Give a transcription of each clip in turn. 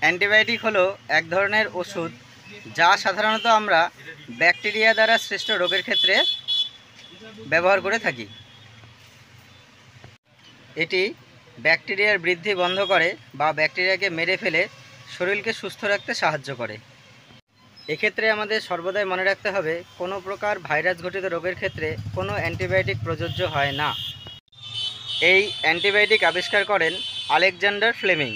Antibiotic হলো এক ধরনের ওষুধ যা সাধারণত আমরা ব্যাকটেরিয়া দ্বারা সৃষ্ট রোগের ক্ষেত্রে ব্যবহার করে থাকি। এটি ব্যাকটেরিয়ার বৃদ্ধি বন্ধ করে বা ব্যাকটেরিয়াকে মেরে ফেলে শরীরকে সুস্থ রাখতে সাহায্য করে। এক্ষেত্রে আমাদের সর্বদাই মনে রাখতে হবে, কোনো প্রকার ভাইরাস ঘটিত রোগের ক্ষেত্রে কোনো অ্যান্টিবায়োটিক প্রযোজ্য হয় না। এই অ্যান্টিবায়োটিক আবিষ্কার করেন আলেকজান্ডার ফ্লেমিং,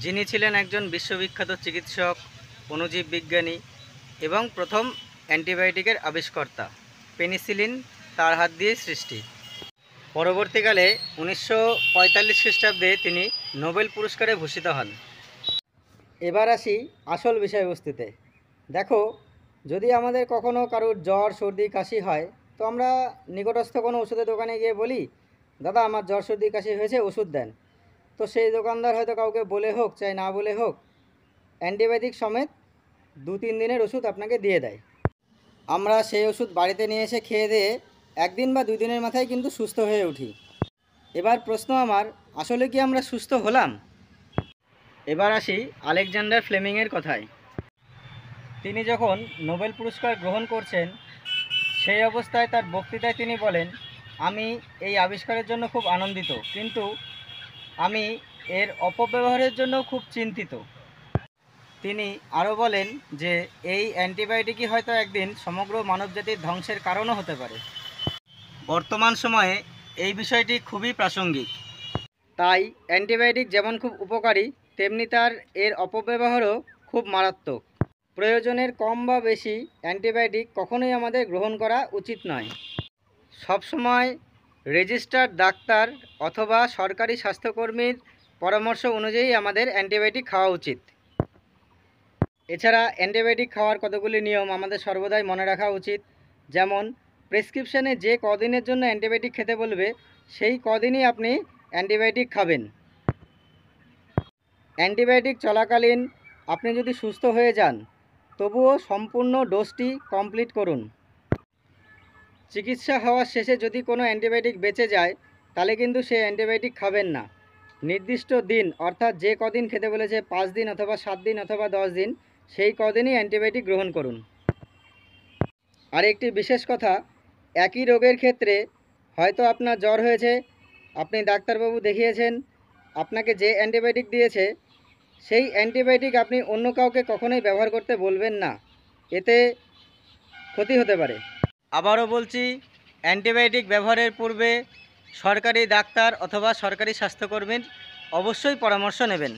যিনি ছিলেন একজন বিশ্ববিখ্যাত চিকিৎসক, অণুজীব বিজ্ঞানী এবং প্রথম অ্যান্টিবায়োটিকের আবিষ্কর্তা। পেনিসিলিন তার হাত দিয়ে সৃষ্টি। পরবর্তীকালে 1945 খ্রিস্টাব্দে তিনি নোবেল পুরস্কারে ভূষিত হন। এবার আসি আসল বিষয়বস্তুতে। দেখো, যদি আমাদের কখনো কারোর জ্বর, সর্দি, কাশি হয়, তো আমরা নিকটস্থ কোনো ওষুধের দোকানে গিয়ে বলি, দাদা আমার জ্বর, সর্দি, কাশি হয়েছে, ওষুধ দেন। তো সেই দোকানদার হয়তো কাউকে বলে হোক চাই না বলে হোক অ্যান্টিবায়োটিক সমেত 2-3 দিনের ওষুধ আপনাকে দিয়ে দেয়। আমরা সেই ওষুধ বাড়িতে নিয়ে এসে খেয়ে দিয়ে 1 দিন বা 2 দিনের মাথায় কিন্তু সুস্থ হয়ে উঠি। এবার প্রশ্ন আমার, আসলে কি আমরা সুস্থ হলাম? এবার আসি আলেকজান্ডার ফ্লেমিংয়ের কথায়। তিনি যখন নোবেল পুরস্কার গ্রহণ করছেন, সেই অবস্থায় তার বক্তৃতায় তিনি বলেন, আমি এই আবিষ্কারের জন্য খুব আনন্দিত, কিন্তু আমি এর অপব্যবহারের জন্য খুব চিন্তিত। তিনি আরও বলেন যে এই অ্যান্টিবায়োটিকই হয়তো একদিন সমগ্র মানবজাতির ধ্বংসের কারণও হতে পারে। বর্তমান সময়ে এই বিষয়টি খুবই প্রাসঙ্গিক। তাই অ্যান্টিবায়োটিক যেমন খুব উপকারী, তেমনি এর অপব্যবহারও খুব মারাত্মক। প্রয়োজনের কম বা বেশি অ্যান্টিবায়োটিক কখনোই আমাদের গ্রহণ করা উচিত নয়। সবসময় রেজিস্টার্ড ডাক্তার অথবা সরকারি স্বাস্থ্যকর্মীর পরামর্শ অনুযায়ী আমাদের অ্যান্টিবায়োটিক খাওয়া উচিত। এছাড়া অ্যান্টিবায়োটিক খাওয়ার কতগুলি নিয়ম আমাদের সর্বদাই মনে রাখা উচিত। যেমন, প্রেসক্রিপশানে যে কদিনের জন্য অ্যান্টিবায়োটিক খেতে বলবে, সেই কদিনই আপনি অ্যান্টিবায়োটিক খাবেন। অ্যান্টিবায়োটিক চলাকালীন আপনি যদি সুস্থ হয়ে যান, তবুও সম্পূর্ণ ডোজটি কমপ্লিট করুন। চিকিৎসা হওয়ার শেষে যদি কোনো অ্যান্টিবায়োটিক বেঁচে যায়, তাহলে কিন্তু সেই অ্যান্টিবায়োটিক খাবেন না। নির্দিষ্ট দিন, অর্থাৎ যে কদিন খেতে বলেছে 5 দিন অথবা 7 দিন অথবা 10 দিন, সেই কদিনই অ্যান্টিবায়োটিক গ্রহণ করুন। আর একটি বিশেষ কথা, একই রোগের ক্ষেত্রে হয়তো আপনার জ্বর হয়েছে, আপনি ডাক্তারবাবু দেখিয়েছেন, আপনাকে যে অ্যান্টিবায়োটিক দিয়েছে, সেই অ্যান্টিবায়োটিক আপনি অন্য কাউকে কখনোই ব্যবহার করতে বলবেন না, এতে ক্ষতি হতে পারে। আবারও বলছি, অ্যান্টিবায়োটিক ব্যবহারের পূর্বে সরকারি ডাক্তার অথবা সরকারি স্বাস্থ্যকর্মীর অবশ্যই পরামর্শ নেবেন।